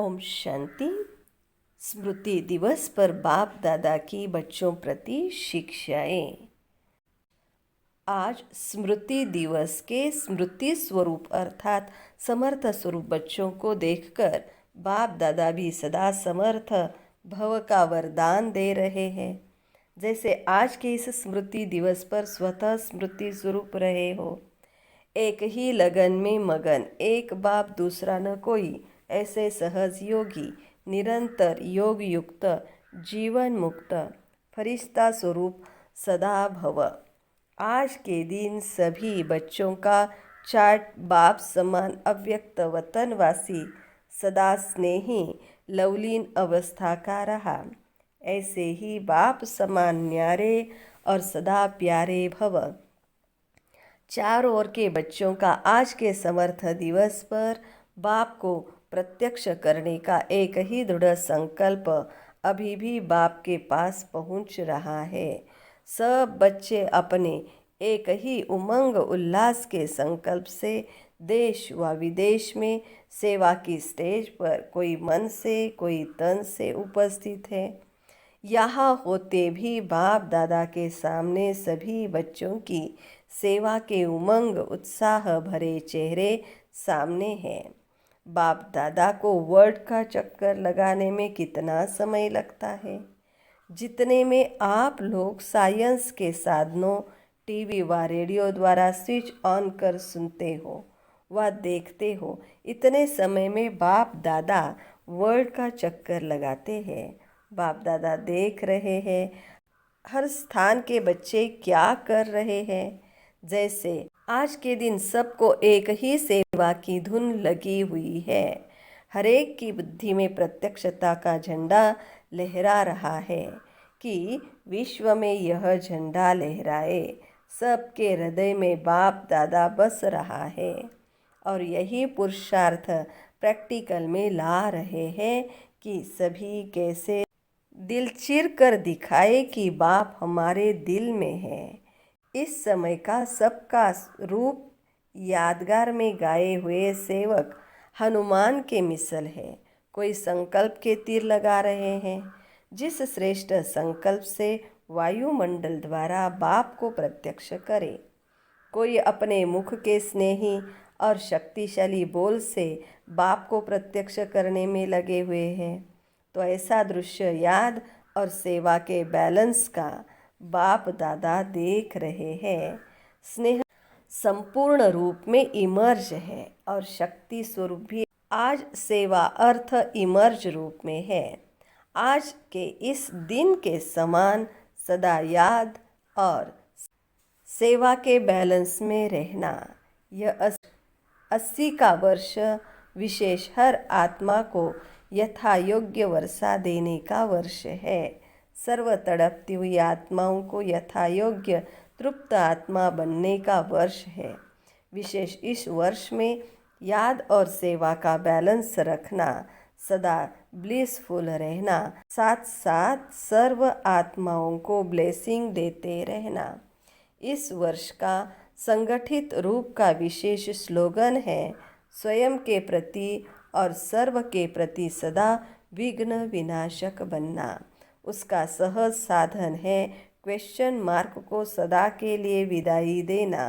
ओम शांति। स्मृति दिवस पर बाप दादा की बच्चों प्रति शिक्षाएं। आज स्मृति दिवस के स्मृति स्वरूप अर्थात समर्थ स्वरूप बच्चों को देखकर बाप दादा भी सदा समर्थ भव का वरदान दे रहे हैं। जैसे आज के इस स्मृति दिवस पर स्वतः स्मृति स्वरूप रहे हो, एक ही लगन में मगन, एक बाप दूसरा न कोई, ऐसे सहज योगी निरंतर योग युक्त जीवन मुक्त फरिश्ता स्वरूप सदा भव। आज के दिन सभी बच्चों का चार्ट बाप समान अव्यक्त वतनवासी सदा स्नेही लवलीन अवस्था का रहा। ऐसे ही बाप समान न्यारे और सदा प्यारे भव। चारों ओर के बच्चों का आज के समर्थ दिवस पर बाप को प्रत्यक्ष करने का एक ही दृढ़ संकल्प अभी भी बाप के पास पहुंच रहा है। सब बच्चे अपने एक ही उमंग उल्लास के संकल्प से देश व विदेश में सेवा की स्टेज पर कोई मन से कोई तन से उपस्थित है। यहाँ होते भी बाप दादा के सामने सभी बच्चों की सेवा के उमंग उत्साह भरे चेहरे सामने हैं। बाप दादा को वर्ड का चक्कर लगाने में कितना समय लगता है, जितने में आप लोग साइंस के साधनों टीवी व रेडियो द्वारा स्विच ऑन कर सुनते हो व देखते हो, इतने समय में बाप दादा वर्ल्ड का चक्कर लगाते हैं। बाप दादा देख रहे हैं हर स्थान के बच्चे क्या कर रहे हैं। जैसे आज के दिन सबको एक ही सेवा की धुन लगी हुई है। हरेक की बुद्धि में प्रत्यक्षता का झंडा लहरा रहा है कि विश्व में यह झंडा लहराए। सबके हृदय में बाप दादा बस रहा है और यही पुरुषार्थ प्रैक्टिकल में ला रहे हैं कि सभी कैसे दिल चीर कर दिखाए कि बाप हमारे दिल में है। इस समय का सबका रूप यादगार में गाए हुए सेवक हनुमान के मिसल है। कोई संकल्प के तीर लगा रहे हैं, जिस श्रेष्ठ संकल्प से वायुमंडल द्वारा बाप को प्रत्यक्ष करे। कोई अपने मुख के स्नेही और शक्तिशाली बोल से बाप को प्रत्यक्ष करने में लगे हुए हैं। तो ऐसा दृश्य याद और सेवा के बैलेंस का बाप दादा देख रहे हैं। स्नेह संपूर्ण रूप में इमर्ज है और शक्ति स्वरूप भी आज सेवा अर्थ इमर्ज रूप में है। आज के इस दिन के समान सदा याद और सेवा के बैलेंस में रहना, यह 80 का वर्ष विशेष हर आत्मा को यथा योग्य वर्षा देने का वर्ष है। सर्व तड़पती हुई आत्माओं को यथा योग्य तृप्त आत्मा बनने का वर्ष है। विशेष इस वर्ष में याद और सेवा का बैलेंस रखना, सदा ब्लिसफुल रहना, साथ साथ सर्व आत्माओं को ब्लेसिंग देते रहना। इस वर्ष का संगठित रूप का विशेष स्लोगन है, स्वयं के प्रति और सर्व के प्रति सदा विघ्न विनाशक बनना। उसका सहज साधन है क्वेश्चन मार्क को सदा के लिए विदाई देना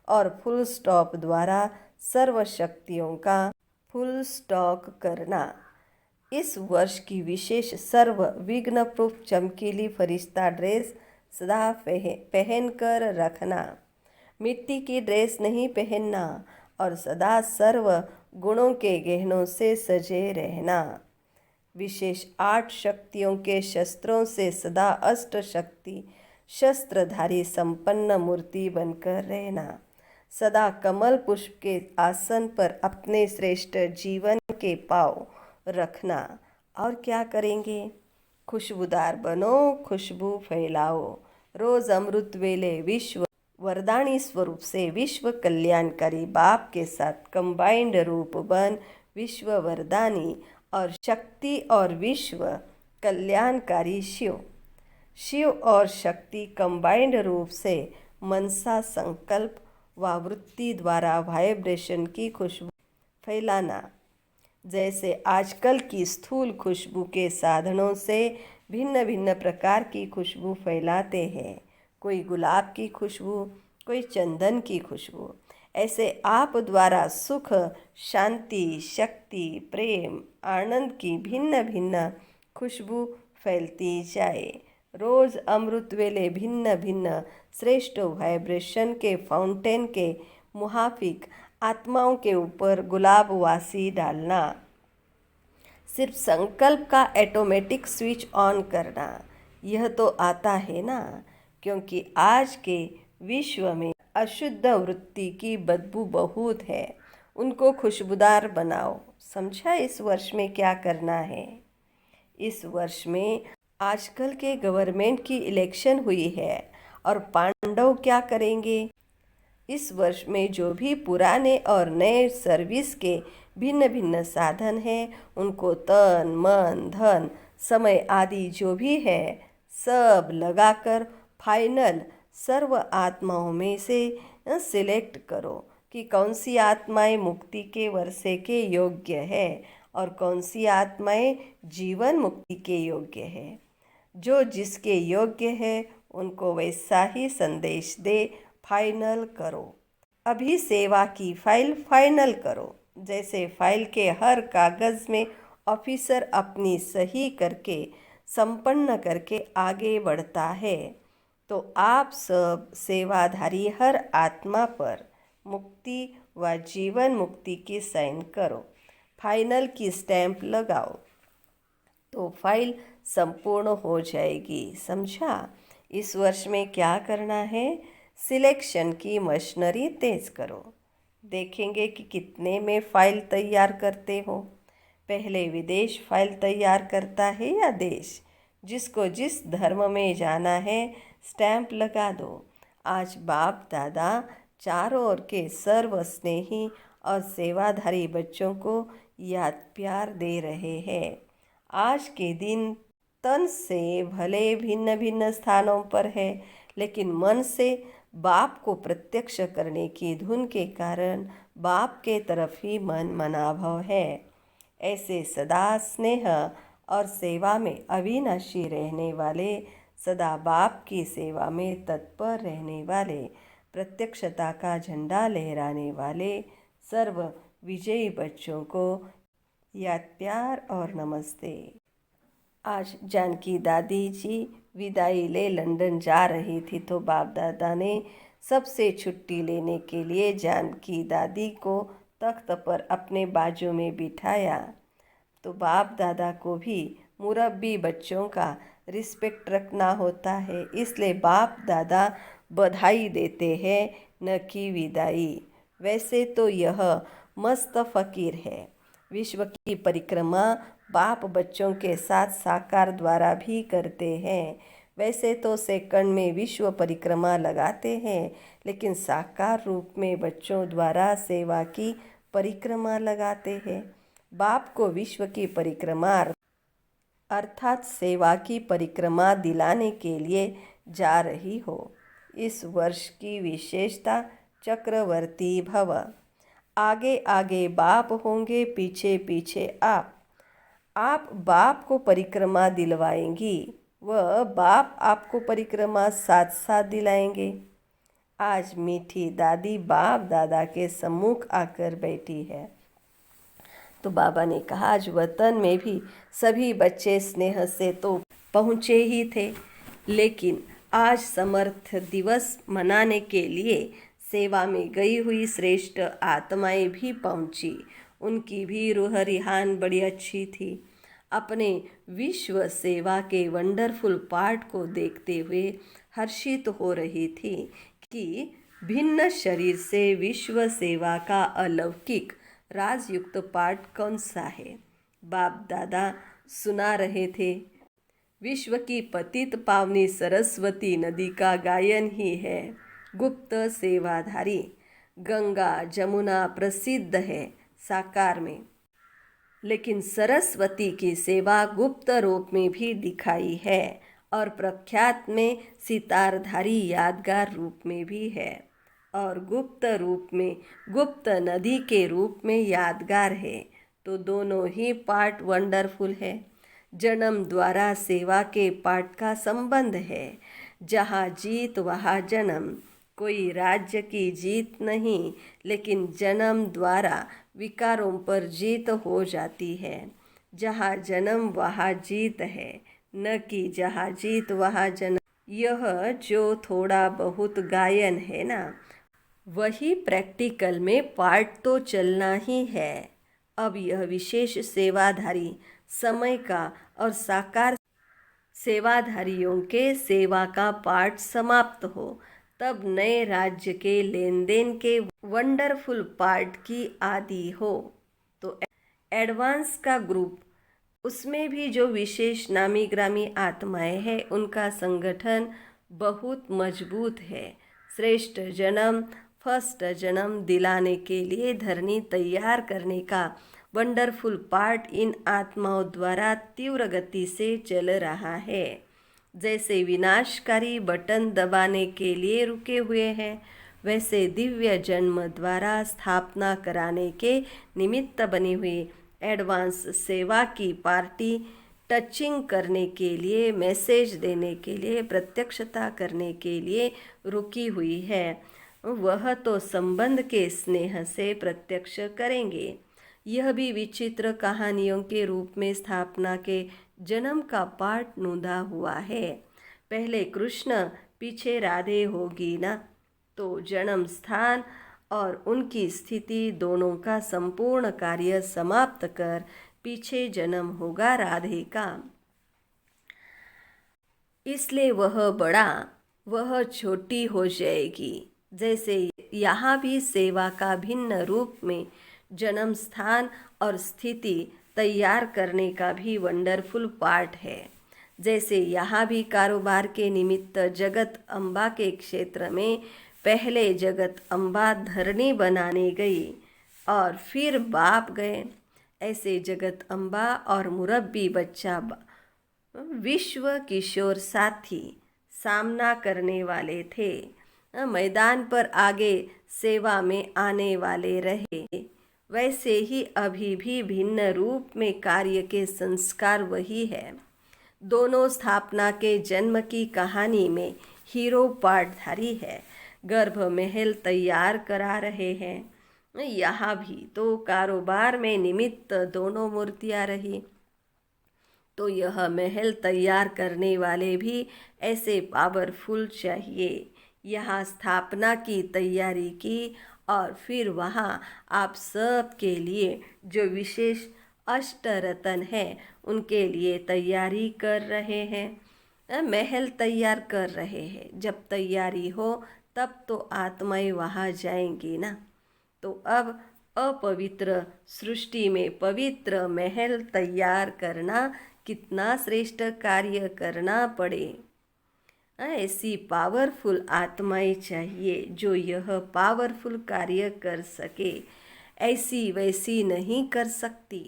और फुल स्टॉप द्वारा सर्व शक्तियों का फुल स्टॉक करना। इस वर्ष की विशेष सर्व विघ्न प्रूफ चमकीली फरिश्ता ड्रेस सदा पहन कर रखना। मिट्टी की ड्रेस नहीं पहनना और सदा सर्व गुणों के गहनों से सजे रहना। विशेष 8 शक्तियों के शस्त्रों से सदा अष्ट शक्ति शस्त्रधारी संपन्न मूर्ति बनकर रहना। सदा कमल पुष्प के आसन पर अपने श्रेष्ठ जीवन के पांव रखना। और क्या करेंगे? खुशबूदार बनो, खुशबू फैलाओ। रोज अमृत वेले विश्व वरदानी स्वरूप से विश्व कल्याणकारी बाप के साथ कंबाइंड रूप बन विश्व वरदानी और शक्ति और विश्व कल्याणकारी शिव। शिव और शक्ति कंबाइंड रूप से मनसा संकल्प व वृत्ति द्वारा वाइब्रेशन की खुशबू फैलाना। जैसे आजकल की स्थूल खुशबू के साधनों से भिन्न भिन्न प्रकार की खुशबू फैलाते हैं। कोई गुलाब की खुशबू, कोई चंदन की खुशबू। ऐसे आप द्वारा सुख, शांति, शक्ति, प्रेम, आनंद की भिन्न भिन्न खुशबू फैलती जाए। रोज अमृत वेले भिन्न भिन्न श्रेष्ठ वाइब्रेशन के फाउंटेन के मुहाफिक आत्माओं के ऊपर गुलाब वासी डालना। सिर्फ संकल्प का ऑटोमेटिक स्विच ऑन करना, यह तो आता है ना। क्योंकि आज के विश्व में अशुद्ध वृत्ति की बदबू बहुत है, उनको खुशबूदार बनाओ। समझा इस वर्ष में क्या करना है? इस वर्ष में आजकल के गवर्नमेंट की इलेक्शन हुई है और पांडव क्या करेंगे? इस वर्ष में जो भी पुराने और नए सर्विस के भिन्न भिन्न साधन हैं, उनको तन, मन, धन, समय आदि जो भी है सब लगाकर फाइनल सर्व आत्माओं में से सिलेक्ट करो कि कौन सी आत्माएं मुक्ति के वर्षे के योग्य है और कौन सी आत्माएं जीवन मुक्ति के योग्य है। जो जिसके योग्य है उनको वैसा ही संदेश दे, फाइनल करो। अभी सेवा की फाइल फाइनल करो। जैसे फाइल के हर कागज़ में ऑफिसर अपनी सही करके संपन्न करके आगे बढ़ता है, तो आप सब सेवाधारी हर आत्मा पर मुक्ति व जीवन मुक्ति की साइन करो, फाइनल की स्टैंप लगाओ, तो फाइल संपूर्ण हो जाएगी। समझा? इस वर्ष में क्या करना है? सिलेक्शन की मशीनरी तेज करो। देखेंगे कि कितने में फाइल तैयार करते हो। पहले विदेश फाइल तैयार करता है या देश? जिसको जिस धर्म में जाना है स्टैंप लगा दो। आज बाप दादा चारों ओर के सर्व स्नेही और सेवाधारी बच्चों को याद प्यार दे रहे हैं। आज के दिन तन से भले भिन्न भिन्न स्थानों पर है, लेकिन मन से बाप को प्रत्यक्ष करने की धुन के कारण बाप के तरफ ही मन मनाभाव है। ऐसे सदा स्नेह और सेवा में अविनाशी रहने वाले, सदा बाप की सेवा में तत्पर रहने वाले, प्रत्यक्षता का झंडा लहराने वाले सर्व विजयी बच्चों को याद प्यार और नमस्ते। आज जानकी दादी जी विदाई ले लंदन जा रही थी, तो बाप दादा ने सबसे छुट्टी लेने के लिए जानकी दादी को तख्त पर अपने बाजू में बिठाया। तो बाप दादा को भी मुरब्बी बच्चों का रिस्पेक्ट रखना होता है, इसलिए बाप दादा बधाई देते हैं, न कि विदाई। वैसे तो यह मस्त फ़कीर है। विश्व की परिक्रमा बाप बच्चों के साथ साकार द्वारा भी करते हैं। वैसे तो सेकंड में विश्व परिक्रमा लगाते हैं, लेकिन साकार रूप में बच्चों द्वारा सेवा की परिक्रमा लगाते हैं। बाप को विश्व की परिक्रमा अर्थात सेवा की परिक्रमा दिलाने के लिए जा रही हो। इस वर्ष की विशेषता चक्रवर्ती भव। आगे आगे बाप होंगे, पीछे पीछे आप बाप को परिक्रमा दिलवाएंगी, वह बाप आपको परिक्रमा साथ साथ दिलाएंगे। आज मीठी दादी बाप दादा के सम्मुख आकर बैठी है। तो बाबा ने कहा, आज वतन में भी सभी बच्चे स्नेह से तो पहुँचे ही थे, लेकिन आज समर्थ दिवस मनाने के लिए सेवा में गई हुई श्रेष्ठ आत्माएं भी पहुँची। उनकी भी रूह रिहान बड़ी अच्छी थी। अपने विश्व सेवा के वंडरफुल पार्ट को देखते हुए हर्षित हो रही थी कि भिन्न शरीर से विश्व सेवा का अलौकिक राजयुक्त पाठ कौन सा है। बाप दादा सुना रहे थे, विश्व की पतित पावनी सरस्वती नदी का गायन ही है गुप्त सेवाधारी। गंगा जमुना प्रसिद्ध है साकार में, लेकिन सरस्वती की सेवा गुप्त रूप में भी दिखाई है और प्रख्यात में सितारधारी यादगार रूप में भी है और गुप्त रूप में गुप्त नदी के रूप में यादगार है। तो दोनों ही पार्ट वंडरफुल है। जन्म द्वारा सेवा के पार्ट का संबंध है। जहाँ जीत वहाँ जन्म। कोई राज्य की जीत नहीं, लेकिन जन्म द्वारा विकारों पर जीत हो जाती है। जहाँ जन्म वहाँ जीत है, न कि जहाँ जीत वहाँ जन्म। यह जो थोड़ा बहुत गायन है ना, वही प्रैक्टिकल में पार्ट तो चलना ही है। अब यह विशेष सेवाधारी समय का और साकार सेवाधारियों के सेवा का पार्ट समाप्त हो, तब नए राज्य के लेन देन के वंडरफुल पार्ट की आदि हो। तो एडवांस का ग्रुप, उसमें भी जो विशेष नामी ग्रामी आत्माएं हैं, उनका संगठन बहुत मजबूत है। श्रेष्ठ जन्म, फर्स्ट जन्म दिलाने के लिए धरनी तैयार करने का वंडरफुल पार्ट इन आत्माओं द्वारा तीव्र गति से चल रहा है। जैसे विनाशकारी बटन दबाने के लिए रुके हुए हैं, वैसे दिव्य जन्म द्वारा स्थापना कराने के निमित्त बनी हुई एडवांस सेवा की पार्टी टचिंग करने के लिए, मैसेज देने के लिए, प्रत्यक्षता करने के लिए रुकी हुई है। वह तो संबंध के स्नेह से प्रत्यक्ष करेंगे। यह भी विचित्र कहानियों के रूप में स्थापना के जन्म का पार्ट नूंदा हुआ है। पहले कृष्ण, पीछे राधे होगी ना, तो जन्म स्थान और उनकी स्थिति दोनों का संपूर्ण कार्य समाप्त कर पीछे जन्म होगा राधे का। इसलिए वह बड़ा, वह छोटी हो जाएगी। जैसे यहाँ भी सेवा का भिन्न रूप में जन्म स्थान और स्थिति तैयार करने का भी वंडरफुल पार्ट है। जैसे यहाँ भी कारोबार के निमित्त जगत अम्बा के क्षेत्र में पहले जगत अम्बा धरनी बनाने गई और फिर बाप गए। ऐसे जगत अम्बा और मुरब्बी बच्चा विश्व किशोर साथी सामना करने वाले थे। मैदान पर आगे सेवा में आने वाले रहे। वैसे ही अभी भी भिन्न रूप में कार्य के संस्कार वही है। दोनों स्थापना के जन्म की कहानी में हीरो पार्टधारी है। गर्भ महल तैयार करा रहे हैं। यहाँ भी तो कारोबार में निमित्त दोनों मूर्तियाँ रही, तो यह महल तैयार करने वाले भी ऐसे पावरफुल चाहिए। यहाँ स्थापना की तैयारी की और फिर वहाँ आप सब के लिए जो विशेष अष्टरत्न हैं, उनके लिए तैयारी कर रहे हैं। महल तैयार कर रहे हैं। जब तैयारी हो तब तो आत्माएं वहाँ जाएंगी ना। तो अब अपवित्र सृष्टि में पवित्र महल तैयार करना कितना श्रेष्ठ कार्य करना पड़े। ऐसी पावरफुल आत्माएं चाहिए जो यह पावरफुल कार्य कर सके। ऐसी वैसी नहीं कर सकती।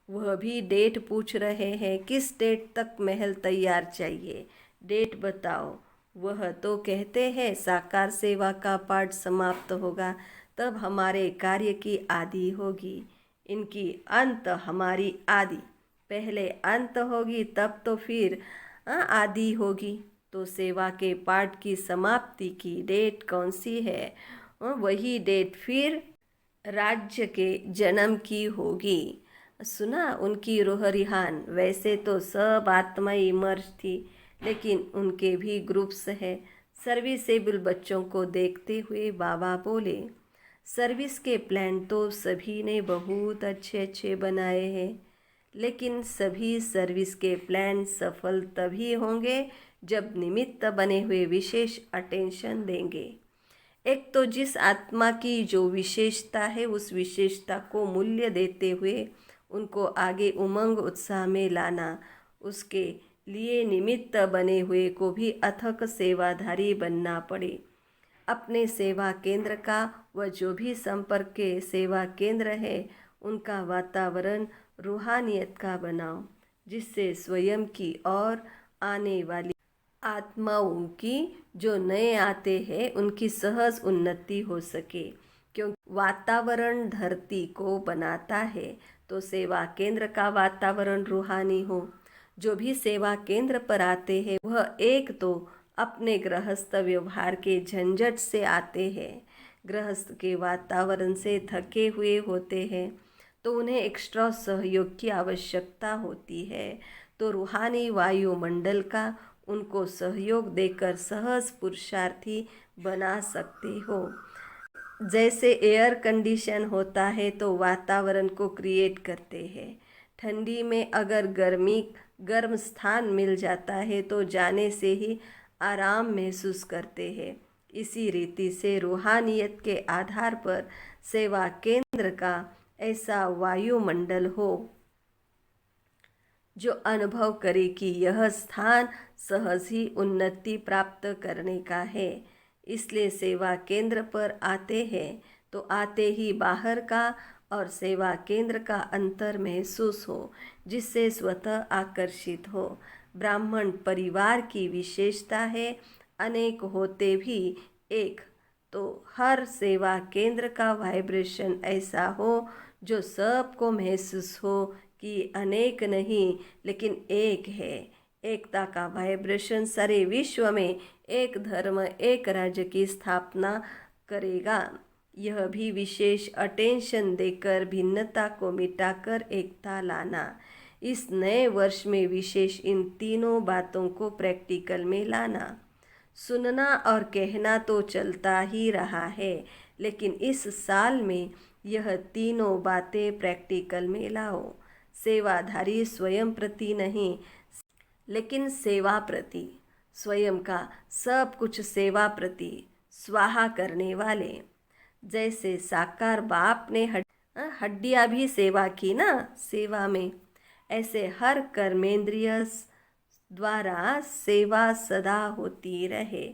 वह भी डेट पूछ रहे हैं, किस डेट तक महल तैयार चाहिए, डेट बताओ। वह तो कहते हैं साकार सेवा का पाठ समाप्त होगा तब हमारे कार्य की आदि होगी। इनकी अंत हमारी आदि, पहले अंत होगी तब तो फिर आदि होगी। तो सेवा के पाठ की समाप्ति की डेट कौन सी है? वही डेट फिर राज्य के जन्म की होगी। सुना उनकी रूह रिहान। वैसे तो सब आत्माएं मर्ज थी, लेकिन उनके भी ग्रुप्स है। सर्विसेबल बच्चों को देखते हुए बाबा बोले, सर्विस के प्लान तो सभी ने बहुत अच्छे अच्छे बनाए हैं, लेकिन सभी सर्विस के प्लान सफल तभी होंगे जब निमित्त बने हुए विशेष अटेंशन देंगे। एक तो जिस आत्मा की जो विशेषता है, उस विशेषता को मूल्य देते हुए उनको आगे उमंग उत्साह में लाना, उसके लिए निमित्त बने हुए को भी अथक सेवाधारी बनना पड़े। अपने सेवा केंद्र का व जो भी संपर्क के सेवा केंद्र है, उनका वातावरण रूहानियत का बनाओ, जिससे स्वयं की और आने वाली आत्माओं की जो नए आते हैं उनकी सहज उन्नति हो सके। क्योंकि वातावरण धरती को बनाता है, तो सेवा केंद्र का वातावरण रूहानी हो। जो भी सेवा केंद्र पर आते हैं वह एक तो अपने गृहस्थ व्यवहार के झंझट से आते हैं, गृहस्थ के वातावरण से थके हुए होते हैं, तो उन्हें एक्स्ट्रा सहयोग की आवश्यकता होती है। तो रूहानी वायुमंडल का उनको सहयोग देकर सहज पुरुषार्थी बना सकते हो। जैसे एयर कंडीशन होता है तो वातावरण को क्रिएट करते हैं। ठंडी में अगर गर्म स्थान मिल जाता है तो जाने से ही आराम महसूस करते हैं। इसी रीति से रूहानियत के आधार पर सेवा केंद्र का ऐसा वायुमंडल हो जो अनुभव करे कि यह स्थान सहज ही उन्नति प्राप्त करने का है। इसलिए सेवा केंद्र पर आते हैं तो आते ही बाहर का और सेवा केंद्र का अंतर महसूस हो, जिससे स्वतः आकर्षित हो। ब्राह्मण परिवार की विशेषता है अनेक होते भी एक, तो हर सेवा केंद्र का वाइब्रेशन ऐसा हो जो सबको महसूस हो कि अनेक नहीं लेकिन एक है। एकता का वाइब्रेशन सारे विश्व में एक धर्म एक राज्य की स्थापना करेगा। यह भी विशेष अटेंशन देकर भिन्नता को मिटाकर एकता लाना। इस नए वर्ष में विशेष इन तीनों बातों को प्रैक्टिकल में लाना। सुनना और कहना तो चलता ही रहा है, लेकिन इस साल में यह तीनों बातें प्रैक्टिकल में लाओ। सेवाधारी स्वयं प्रति नहीं, लेकिन सेवा प्रति, स्वयं का सब कुछ सेवा प्रति स्वाहा करने वाले। जैसे साकार बाप ने हड्डियाँ भी सेवा की ना सेवा में, ऐसे हर कर्मेंद्रिय द्वारा सेवा सदा होती रहे।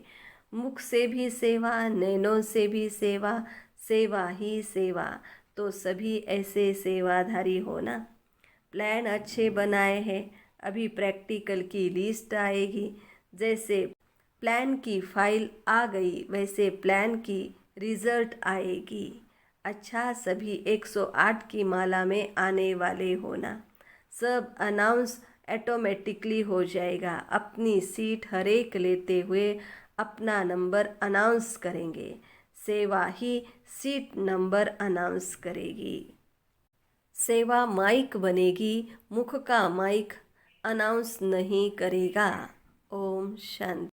मुख से भी सेवा, नैनों से भी सेवा, सेवा ही सेवा। तो सभी ऐसे सेवाधारी हो ना। प्लान अच्छे बनाए हैं, अभी प्रैक्टिकल की लिस्ट आएगी। जैसे प्लान की फाइल आ गई वैसे प्लान की रिजल्ट आएगी। अच्छा, सभी 108 की माला में आने वाले होना। सब अनाउंस ऑटोमेटिकली हो जाएगा। अपनी सीट हर एक लेते हुए अपना नंबर अनाउंस करेंगे। सेवा ही सीट नंबर अनाउंस करेगी। सेवा माइक बनेगी, मुख का माइक अनाउंस नहीं करेगा। ओम शांति।